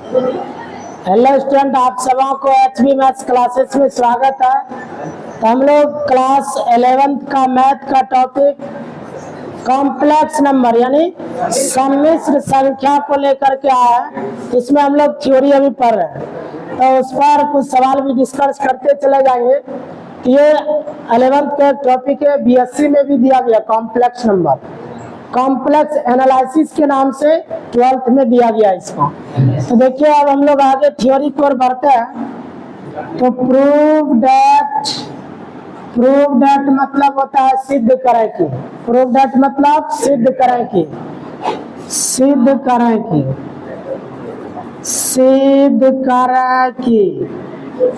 Hello student, आप सबों को एचबी मैथ्स क्लासेस में स्वागत है। तो हम लोग क्लास 11th का मैथ का टॉपिक कॉम्प्लेक्स नंबर यानी सम्मिश्र संख्या को लेकर के आया है। इसमें हम लोग थ्योरी अभी पढ़ रहे हैं, तो उस पर कुछ सवाल भी डिस्कस करते चले जाएंगे। ये 11th का टॉपिक है, बीएससी में भी दिया गया कॉम्प्लेक्स नंबर, कॉम्प्लेक्स एनालिसिस के नाम से 12th में दिया गया इसको। तो देखिए अब हम लोग आगे थ्योरी की ओर बढ़ते हैं। तो प्रूव दैट मतलब होता है सिद्ध करें कि, प्रूव दैट मतलब सिद्ध करें कि,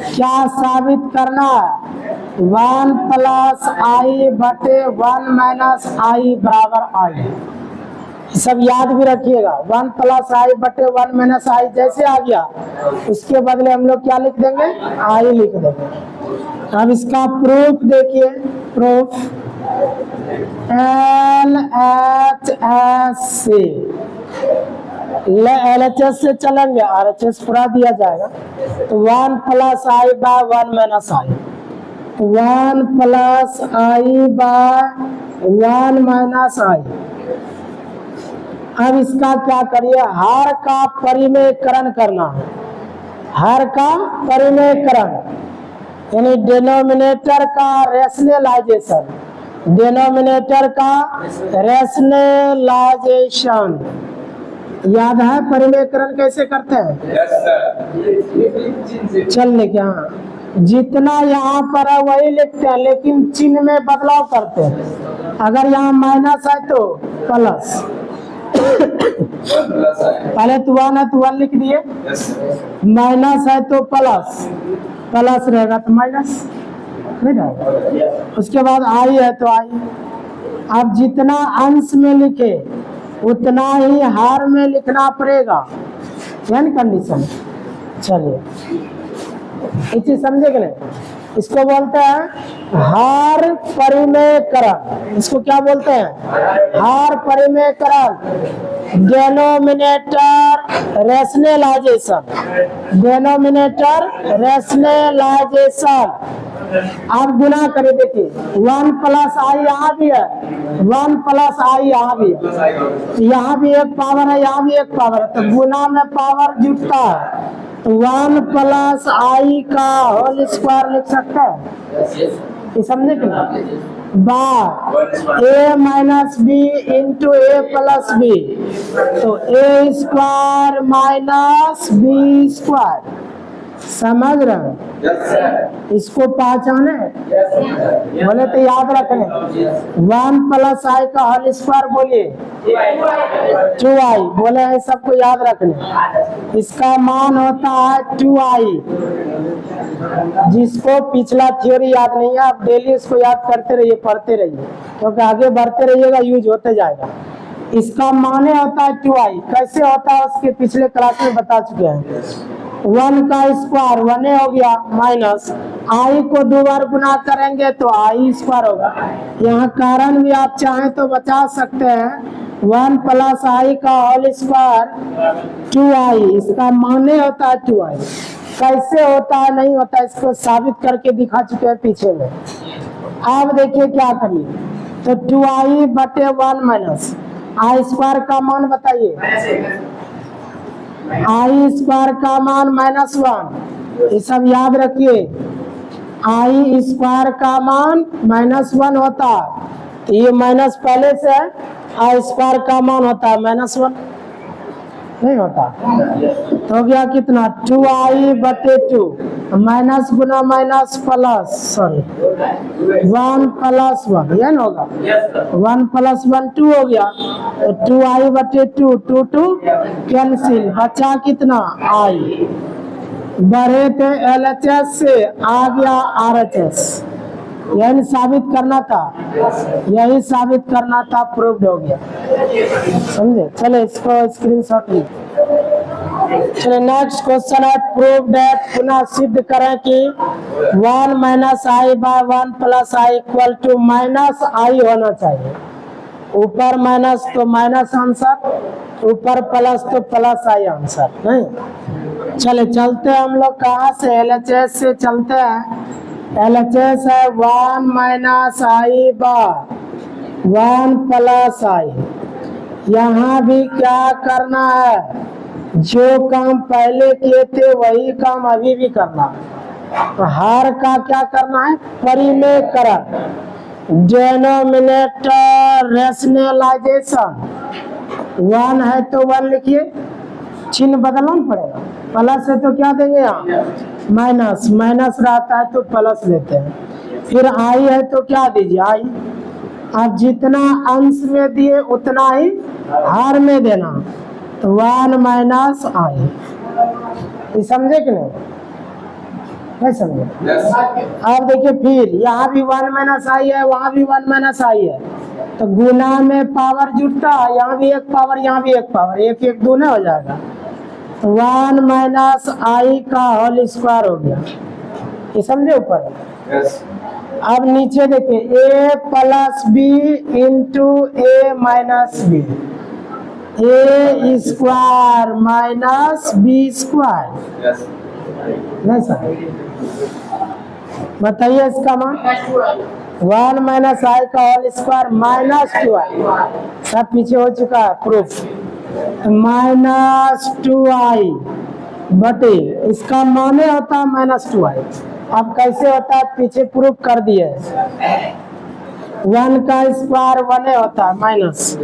क्या साबित करना है 1 + i बटे 1 - i बराबर i। सब याद भी रखिएगा, 1 + i बटे 1 - i जैसे आ गया उसके बदले हम लोग क्या लिख देंगे, i लिख देंगे। अब इसका प्रूफ देखिए, प्रूफ LHS से चलेंगे, RHS पूरा दिया जाएगा। तो 1 + i by 1 - i, 1 + i by 1 - i। अब इसका क्या करिए, हर का परिमेयकरण करना है। हर का परिमेयकरण यानी डिनोमिनेटर का रेशनलाइजेशन, डिनोमिनेटर का रेशनलाइजेशन याद है? परिमेयकरण कैसे करते हैं? चलने क्या, जितना यहाँ पर है वही लिखते हैं, लेकिन चिन्ह में बदलाव करते हैं। अगर यहाँ माइनस है तो प्लस, पहले तो 1 है तो 1 लिख दिए, माइनस है तो प्लस, प्लस रहेगा तो माइनस नहीं रहेगा। उसके बाद आई है तो आई। अब जितना अंश में लिखे उतना ही हार में लिखना पड़ेगा, यानी कंडीशन। चलिए ये चीज समझे कि नहीं? इसको बोलते हैं हार परिमेयकरण। इसको क्या बोलते हैं? हार परिमेयकरण। Denominator rationalisation, denominator rationalisation. आप गुना करें, देखिए 1 + i यहाँ भी है, 1 + i यहाँ भी है, यहाँ भी एक पावर है, यहाँ भी एक पावर है, तो गुना में पावर जुटता है। तो 1 + i का होल स्क्वायर लिख सकते हैं, ये समझे कि नहीं? By a - b into a + b, तो a² - b²। समझ रहे हैं? इसको पहचाने बोले तो याद रखने। 1 + i का होल स्क्वायर बोलिए 2i, बोले हैं सबको याद रखने। इसका मान होता है 2i। जिसको पिछला थ्योरी याद नहीं है, आप डेली इसको याद करते रहिए, पढ़ते रहिए, क्योंकि आगे बढ़ते रहिएगा यूज होते जाएगा। इसका मान होता है 2i। कैसे होता है उसके पिछले क्लास में बता चुके हैं। 1 का स्क्वायर 1 हो गया, माइनस i को 2 बार गुना करेंगे तो i² होगा। यहाँ कारण भी आप चाहें तो बचा सकते हैं, 1 + i का होल स्क्वायर 2i। इसका माने होता है 2i। कैसे होता है नहीं होता इसको साबित करके दिखा चुके हैं पीछे में। अब देखिए क्या करिए, तो 2i बटे 1 - i² का मान बताइए। i² का मान -1, ये सब याद रखिए। i² का मान -1 होता है, तो ये माइनस पहले से है, i² का मान होता है -1, नहीं होता। तो हो गया कितना, 2i बटे 2, माइनस गुना माइनस प्लस, सॉरी 1 + 1, यह होगा 1 + 1 2 हो गया। तो 2i बटे 2, 2 कैंसिल, बचा कितना i। बढ़े थे LHS से आ गया RHS, यही साबित करना था, यही साबित करना था, प्रूव्ड हो गया। समझे? चले इसको स्क्रीनशॉट लीजिए। चलिए नेक्स्ट क्वेश्चन है, प्रूव दैट, पुनः सिद्ध करें कि 1 - i by 1 + i = -i होना चाहिए। ऊपर माइनस तो माइनस आंसर, ऊपर प्लस तो प्लस आई आंसर नहीं। चले चलते हैं हम लोग कहाँ से, LHS से चलते हैं। LHS है 1 माइनस आई बार 1 प्लस आई। यहाँ भी क्या करना है, जो काम पहले किए थे वही काम अभी भी करना। हर का क्या करना है, परिमेयकरण। डिनोमिनेटर रेशनलाइजेशन 1 है तो 1 लिखिए, चिन्ह बदलना पड़ेगा। प्लस है तो क्या देंगे यहाँ माइनस, माइनस रहता है तो प्लस लेते हैं। फिर आई है तो क्या दीजिए आई। आप जितना अंश में दिए उतना ही हर में देना, तो 1 माइनस आई। ये समझे कि नहीं समझे? अब देखिए फिर यहाँ भी 1 माइनस आई है, वहाँ भी 1 माइनस आई है, तो गुना में पावर जुटता है, यहाँ भी एक पावर यहाँ भी एक पावर, एक एक दूना हो जाएगा। 1 माइनस आई का होल स्क्वायर हो गया। ये समझे ऊपर? अब नीचे देखिए a plus b into a minus b, a square minus b square. नहीं सर बताइए इसका मान 1 माइनस आई का होल स्क्वायर माइनस 2i, सब पीछे हो चुका है प्रूफ। माइनस 2i बटे इसका माने होता है माइनस 2i। अब कैसे होता है पीछे प्रूफ कर दिए। 1 का स्क्वायर 1 होता है, माइनस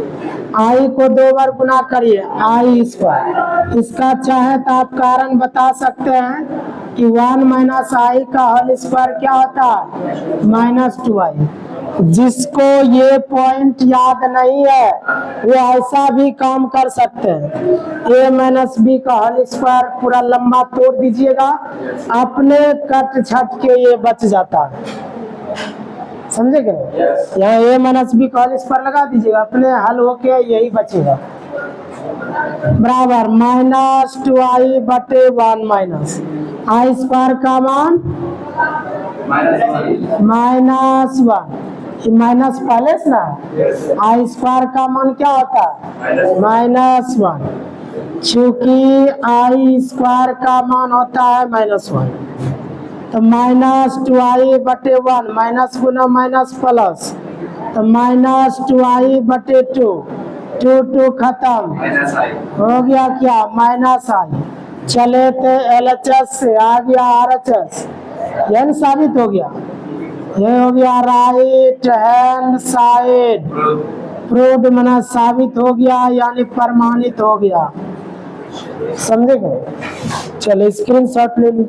आई को 2 बार गुना करिए आई स्क्वायर। इसका चाहे तो आप कारण बता सकते हैं कि 1 माइनस आई का होल स्क्वायर क्या होता है माइनस 2i। जिसको ये पॉइंट याद नहीं है वो ऐसा भी काम कर सकते हैं। a माइनस बी का होल स्क्वायर पूरा लंबा तोड़ दीजिएगा, अपने कट छट के ये बच जाता है। समझे क्या? यहाँ a माइनस बी का होल स्क्वायर लगा दीजिएगा, अपने हल होके यही बचेगा। बराबर माइनस 2i बटे 1 माइनस आई स्क्वायर का मान माइनस 1। माइनस पहले से ना, आई स्क्वायर का मान क्या होता है माइनस 1। चूंकि आई स्क्वायर का मान होता है माइनस 1, तो माइनस 2i बटे 1, माइनस गुना माइनस प्लस, तो माइनस 2i बटे 2, 2 खत्म हो गया क्या माइनस आई। चले थे LHS से आ गया RHS, यह साबित हो गया। ये हो गया राइट हैंड साइड प्रूव्ड, मना साबित हो गया यानी प्रमाणित हो गया। समझे गए? चलो स्क्रीनशॉट ले ली।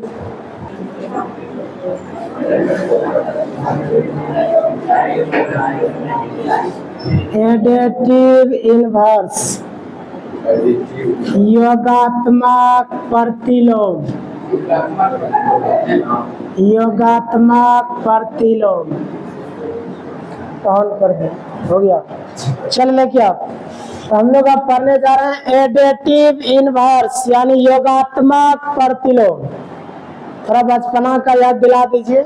एडिटिव इनवर्स योगात्मक प्रतिलोम, योगात्मक प्रतिलोम ऑन कर दे, हो गया। चल लेके आप, हम लोग अब पढ़ने जा रहे हैं एडिटिव इनवर्स यानी योगात्मक प्रतिलोम। थोड़ा बचपना का याद दिला दीजिए,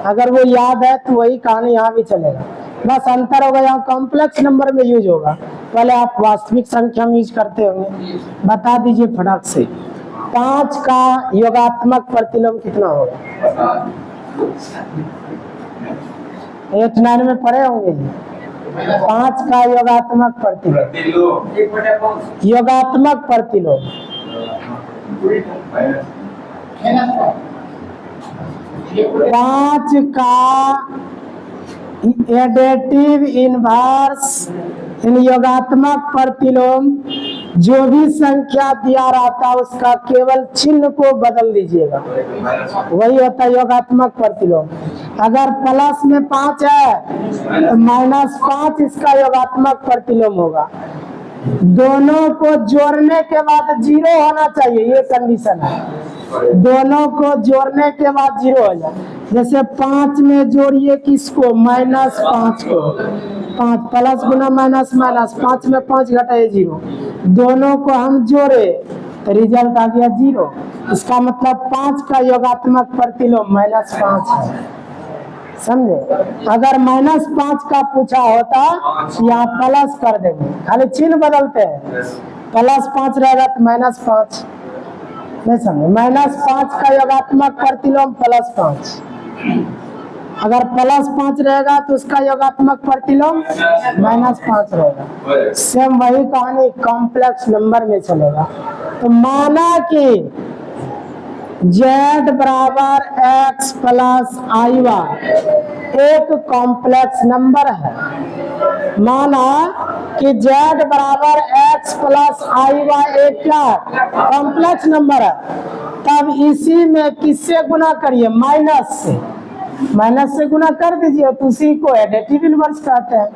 अगर वो याद है तो वही कहानी यहाँ भी चलेगा। बस अंतर होगा यहाँ कॉम्प्लेक्स नंबर में यूज होगा, पहले आप वास्तविक संख्या में यूज करते होंगे। बता दीजिए फटाक से 5 का योगात्मक प्रतिलोम कितना होगा? 8-9 में पढ़े होंगे जी। 5 का योगात्मक प्रतिलोम, योगात्मक प्रतिलोम 5 का एडिटिव इनवर्स इन योगात्मक प्रतिलोम, जो भी संख्या दिया रहता है उसका केवल चिन्ह को बदल दीजिएगा, वही होता है योगात्मक प्रतिलोम। अगर प्लस में 5 है तो माइनस 5 इसका योगात्मक प्रतिलोम होगा। दोनों को जोड़ने के बाद 0 होना चाहिए, ये कंडीशन है। दोनों को जोड़ने के बाद 0 हो जाए। जैसे 5 में जोड़िए किसको, -5 को, 5 प्लस गुना माइनस माइनस, 5 में 5 घटाए 0, दोनों को हम जोड़े तो रिजल्ट आ गया 0। इसका मतलब 5 का योगात्मक प्रतिलोम -5 है। समझे? अगर -5 का पूछा होता यहाँ प्लस कर देंगे, खाली चिन्ह बदलते हैं। +5 रहेगा तो -5, नहीं समझे? -5 का योगात्मक प्रतिलोम +5, अगर +5 रहेगा तो उसका योगात्मक प्रतिलोम -5 रहेगा। सेम वही कहानी कॉम्प्लेक्स नंबर में चलेगा। तो माना कि z बराबर x प्लस i एक कॉम्प्लेक्स नंबर है। माना कि z बराबर x प्लस i एक क्या कॉम्प्लेक्स नंबर है, तब इसी में किससे गुना करिए? माइनस से गुना कर दीजिए, तो उसी को एडिटिव इनवर्स कहते हैं।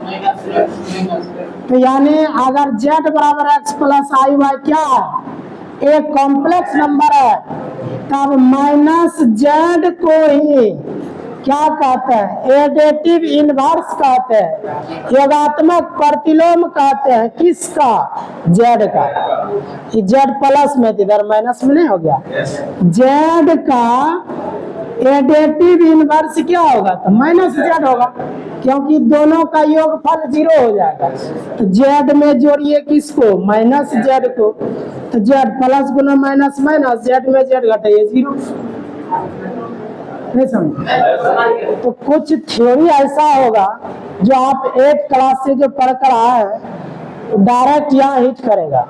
तो यानी अगर z बराबर x प्लस i क्या है? एक कॉम्प्लेक्स नंबर है, तब -z को ही क्या कहते हैं? एडिटिव इनवर्स कहते हैं, योगात्मक प्रतिलोम कहते हैं। किसका? z का। z प्लस में इधर माइनस में नहीं हो गया? z का एडिटिव इनवर्स क्या होगा? तो -z होगा, क्योंकि दोनों का योगफल 0 हो जाएगा। तो z में जोड़िए किसको? -z को। तो z प्लस गुना माइनस माइनस, z में z घटाइए 0। नहीं समझे? तो कुछ थ्योरी ऐसा होगा जो आप 8 क्लास से जो पढ़ कर आए हैं डायरेक्ट यहाँ हिट करेगा।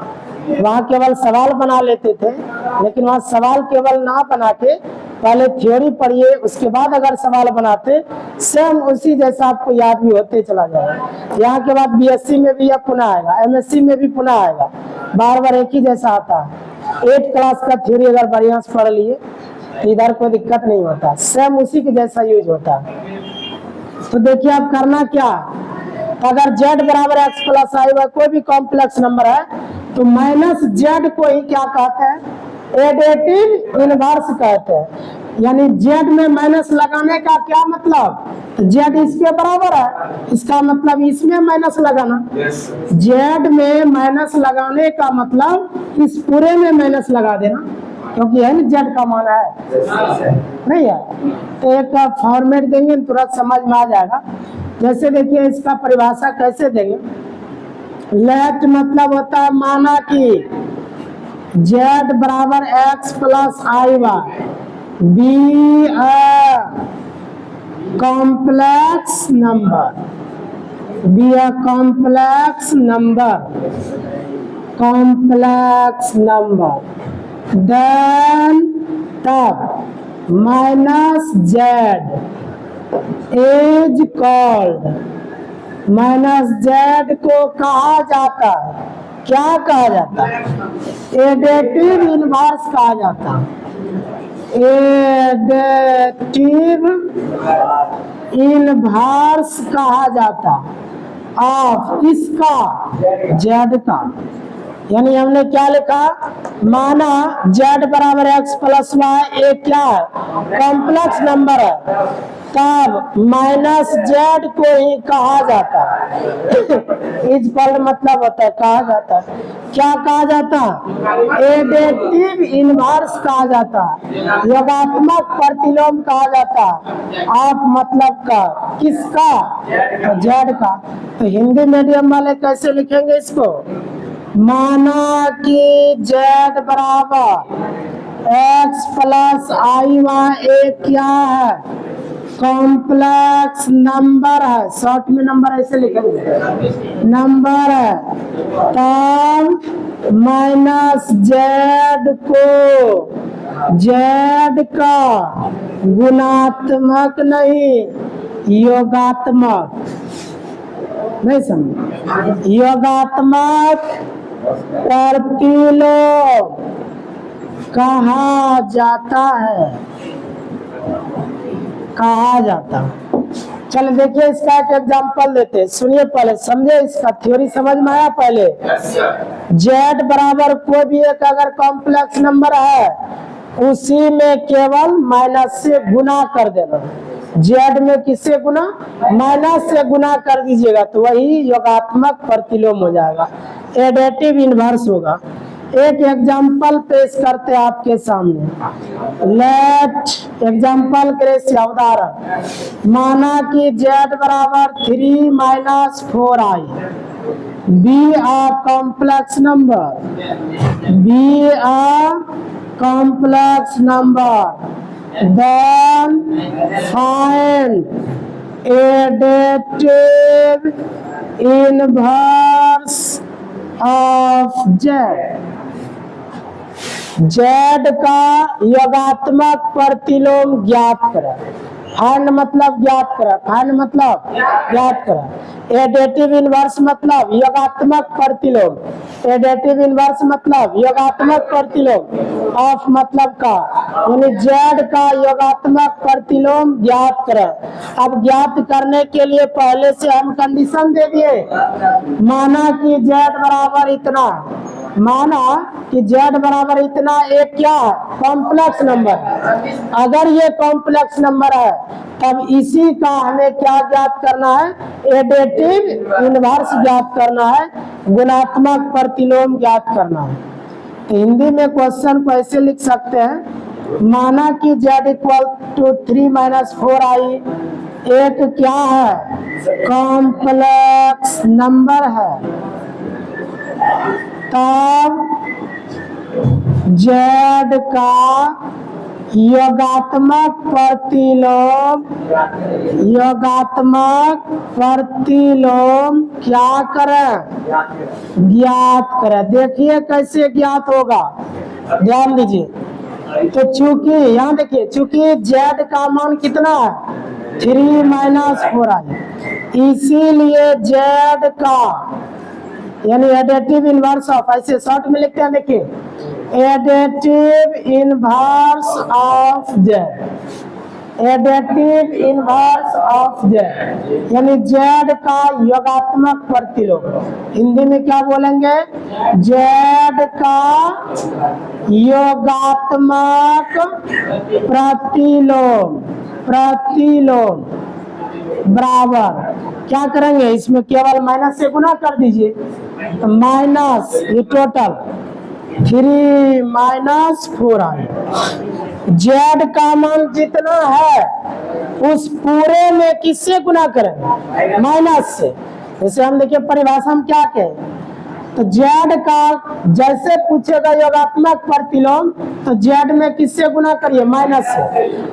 वहाँ केवल सवाल बना लेते थे, लेकिन वहाँ सवाल केवल ना बना के पहले थ्योरी पढ़िए, उसके बाद अगर सवाल बनाते सेम उसी जैसा आपको याद भी होते चला जाएगा। यहाँ के बाद बीएससी में भी यह पुनः आएगा, एमएससी में भी पुनः आएगा, बार बार एक ही जैसा आता है। 8 क्लास का थ्योरी अगर बढ़िया से पढ़ लिए तो इधर कोई दिक्कत नहीं होता, सेम उसी के जैसा यूज होता है। तो देखिए अब करना क्या, अगर z बराबर x प्लस i कोई भी कॉम्प्लेक्स नंबर है तो -z को ही क्या कहते हैं? एडिटिव इनवर्स कहते हैं। यानी z में माइनस लगाने का क्या मतलब? z इसके बराबर है, इसका मतलब इसमें माइनस लगाना। z में माइनस लगाने का मतलब इस पूरे में माइनस लगा देना, क्योंकि है ना z का मान है नहीं है। तो एक फॉर्मेट देंगे तुरंत समझ में आ जाएगा। जैसे देखिए इसका परिभाषा कैसे देंगे। लेट मतलब होता है माना कि z बराबर x plus i b complex number, be a complex number, then तब -z इज कॉल्ड, -z को कहा जाता है, क्या कहा जाता है? एडिटिव इनवर्स कहा जाता है। एडिटिव इनवर्स कहा जाता ऑफ इसका z का। यानी हमने क्या लिखा? माना z बराबर x प्लस y एक क्या है? कॉम्प्लेक्स नंबर है, तब -z को ही कहा जाता है। इस पर मतलब होता है कहा जाता है। क्या कहा जाता है? एडिटिव इनवर्स कहा जाता है, योगात्मक प्रतिलोम कहा जाता है। आप मतलब का किसका? तो z का। तो हिंदी मीडियम वाले कैसे लिखेंगे इसको? माना कि z बराबर x प्लस i एक क्या है? कॉम्प्लेक्स नंबर है, शॉर्ट में नंबर ऐसे लिखेंगे, नंबर है। तब -z को z का गुणात्मक नहीं योगात्मक, नहीं समझ, योगात्मक प्रतिलोम कहा जाता है, कहा जाता है। चलो देखिए इसका एक एग्जांपल देते हैं, सुनिए पहले, समझे इसका थ्योरी समझ में आया? पहले z बराबर कोई भी एक अगर कॉम्प्लेक्स नंबर है उसी में केवल माइनस से गुना कर देना। z में किससे गुना? माइनस से गुना कर दीजिएगा तो वही योगात्मक प्रतिलोम हो जाएगा, एडिटिव इनवर्स होगा। एक एग्जांपल पेश करते हैं आपके सामने। लेट एग्जांपल के उदाहरण, माना कि z बराबर 3 - 4i be a complex number, be a complex number, then find additive inverse of z। z का योगात्मक प्रतिलोम ज्ञात करें। फाइंड मतलब ज्ञात करें, फाइंड मतलब ज्ञात करें। एडेटिव इनवर्स मतलब योगात्मक प्रतिलोम, एडेटिव इनवर्स मतलब योगात्मक प्रतिलोम, ऑफ मतलब का, यानी z का योगात्मक प्रतिलोम ज्ञात करें। अब ज्ञात करने के लिए पहले से हम कंडीशन दे दिए, माना कि z बराबर इतना, माना कि z बराबर इतना एक क्या कॉम्प्लेक्स नंबर। अगर ये कॉम्प्लेक्स नंबर है तब इसी का हमें क्या ज्ञात करना है, एडेटिव इनवर्स ज्ञात करना है, गुणात्मक प्रतिलोम ज्ञात करना है। तो हिंदी में क्वेश्चन को ऐसे लिख सकते हैं, माना कि z इक्वल टू 3 - 4i एक क्या है कॉम्प्लेक्स नंबर है, तब z का योगात्मक प्रतिलोम, योगात्मक प्रतिलोम क्या करें, ज्ञात करें। देखिए कैसे ज्ञात होगा, ध्यान दीजिए। तो चूंकि यहाँ देखिए, चूंकि z का मान कितना है 3 - 4i, इसीलिए z का यानी एडेटिव इनवर्स ऑफ, ऐसे शॉर्ट में लिखते हैं, देखिए additive inverse of z, additive inverse of z यानी z का योगात्मक प्रतिलोम। हिंदी में क्या बोलेंगे, z का योगात्मक प्रतिलोम, प्रतिलोम बराबर क्या करेंगे, इसमें केवल माइनस से गुना कर दीजिए, तो माइनस ये टोटल 3 - 4i। z का मान जितना है उस पूरे में किससे गुना करेंगे, माइनस से। जैसे हम देखिए परिभाषा हम क्या कहें, तो z का जैसे पूछेगा योगात्मक प्रतिलोम तो z में किससे गुना करिए, माइनस से।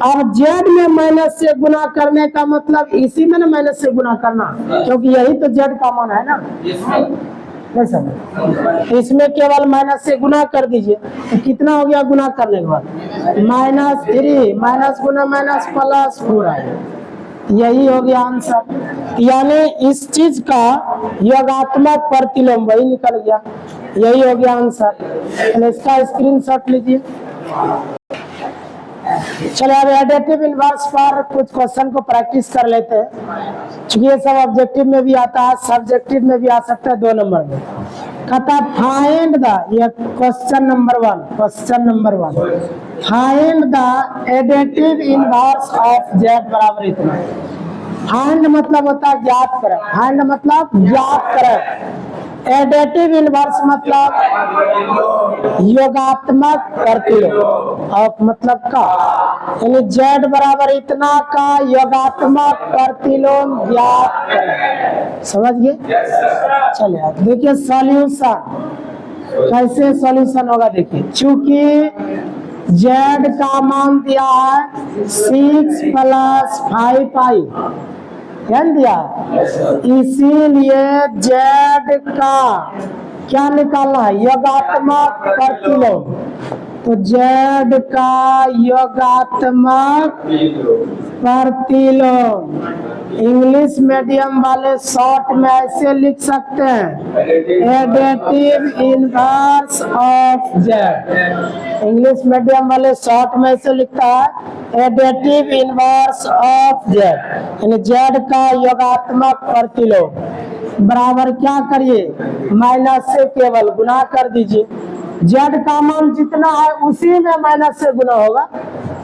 अब z में माइनस से गुना करने का मतलब इसी में ना माइनस से गुना करना, क्योंकि यही तो z का मान है ना, नहीं समझ, इसमें केवल माइनस से गुना कर दीजिए, तो कितना हो गया गुना करने के बाद, -3 माइनस गुना माइनस प्लस 4i, यही हो गया आंसर। यानी इस चीज का योगात्मक प्रतिलोम वही निकल गया, यही हो गया आंसर। इसका स्क्रीनशॉट लीजिए। चलिए अब एडेटिव इनवर्स पर कुछ क्वेश्चन को प्रैक्टिस कर लेते हैं, क्योंकि ये सब ऑब्जेक्टिव में भी आता है, सब्जेक्टिव में भी आ सकता है 2 नंबर में। कहता फाइंड द, ये question number 1, question number 1, find the additive inverse of z बराबर इतना। फाइंड मतलब होता है ज्ञात करें, फाइंड मतलब ज्ञात करें, एडेटिव इनवर्स मतलब योगात्मक प्रतिलोम, और मतलब का यानी z बराबर इतना का योगात्मक प्रतिलोम ज्ञात करें। समझ गए? चलिए अब देखिए सॉल्यूशन, कैसे सॉल्यूशन होगा देखिए। चूंकि z का मान दिया है 6 + 5i, ध्यान दिया, इसीलिए z का क्या निकालना है, योगात्मक प्रतिलोम। तो z का योगात्मक प्रतिलोम इंग्लिश मीडियम वाले शॉर्ट में ऐसे लिख सकते हैं, additive inverse of z। English medium वाले शॉर्ट में ऐसे लिखता है एडेटिव इनवर्स ऑफ z, यानी z का योगात्मक प्रतिलोम बराबर क्या करिए, माइनस से केवल गुना कर दीजिए। z का मान जितना है उसी में माइनस से गुना होगा,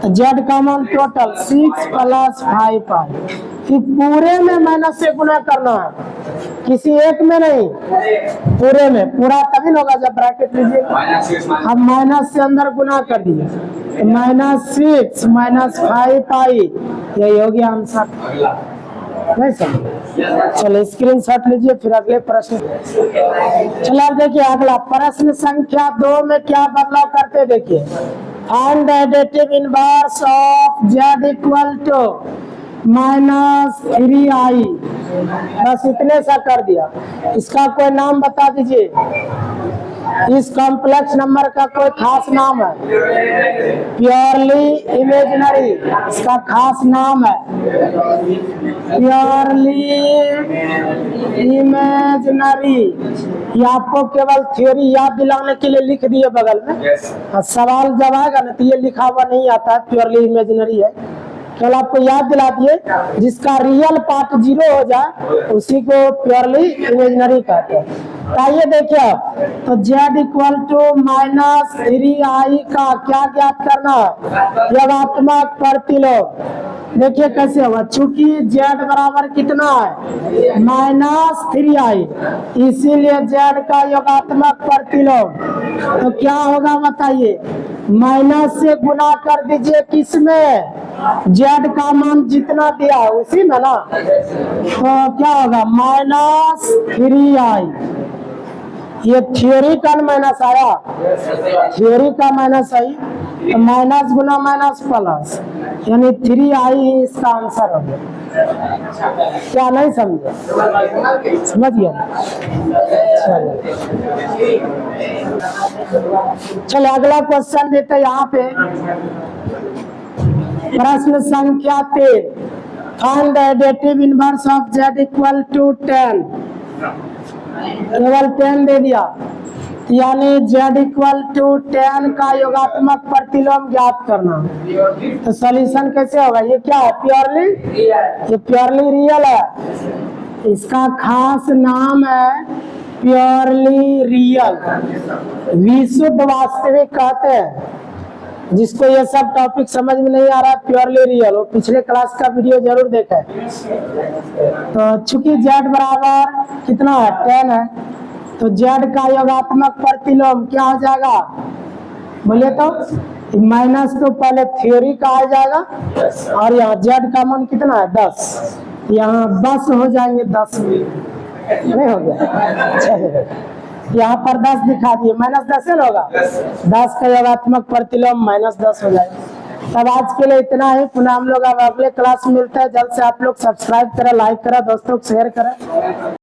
तो z का मान टोटल 6 + 5i, पूरे में माइनस से गुना करना है, किसी एक में नहीं, पूरे में, पूरा तभी होगा जब ब्रैकेट लीजिए। अब माइनस से अंदर गुना कर दिए, -6 - 5i, यही हो गया आंसर। नहीं समझ? चलो स्क्रीनशॉट लीजिए, फिर अगले प्रश्न। चलो अब देखिए अगला प्रश्न संख्या 2 में क्या बदलाव करते देखिए। Find the additive inverse of z equal to -3i। बस इतने सा कर दिया। इसका कोई नाम बता दीजिए। इस कॉम्प्लेक्स नंबर का कोई खास नाम है? प्योरली इमेजिनरी, इसका खास नाम है प्योरली इमेजिनरी। ये आपको केवल थ्योरी याद दिलाने के लिए लिख दिए बगल में। सवाल जब आएगा ना तो ये लिखा हुआ नहीं आता है प्योरली इमेजिनरी है, केवल आपको याद दिला दिए। जिसका रियल पार्ट 0 हो जाए उसी को प्योरली इमेजिनरी कहते हैं। आइए देखिए आप, तो z इक्वल टू -3i का क्या ज्ञात करना है? योगात्मक प्रतिलोम। देखिए कैसे होगा, चूंकि z बराबर कितना है -3i, इसीलिए z का योगात्मक प्रतिलोम तो क्या होगा बताइए। माइनस से गुना कर दीजिए किसमें? z का मान जितना दिया है उसी में ना, तो क्या होगा -3i। ये थ्योरी का माइनस आया, थ्योरी का माइनस आई, तो माइनस गुना माइनस प्लस, यानी 3i ही इसका आंसर हो गया। क्या नहीं समझे? समझ गया? चलो अगला क्वेश्चन देते हैं यहाँ पे। प्रश्न संख्या 3, find the additive inverse of z equal to 10। केवल 10 दे दिया, यानी z इक्वल टू 10 का योगात्मक प्रतिलोम ज्ञात करना। तो सॉल्यूशन कैसे होगा? ये क्या है? प्योरली, ये प्योरली रियल है, इसका खास नाम है प्योरली रियल, विशुद्ध वास्तविक कहते हैं। जिसको ये सब टॉपिक समझ में नहीं आ रहा है प्योरली रियल, वो पिछले क्लास का वीडियो जरूर देखें। तो चूंकि z बराबर कितना है 10 है, तो z का योगात्मक प्रतिलोम क्या हो जाएगा बोलिए तो? माइनस तो पहले थ्योरी का आ जाएगा, और यहाँ z का मान कितना है 10, यहाँ 10 हो जाएंगे, 10 नहीं हो गया। यहाँ पर 10 दिखा दिए, -10 होगा, 10 का योगात्मक प्रतिलोम -10 हो जाएगा। तब आज के लिए इतना ही, पुनः हम लोग अब अगले क्लास में मिलते हैं। जल्द से आप लोग सब्सक्राइब करें, लाइक करें, दोस्तों को शेयर करें।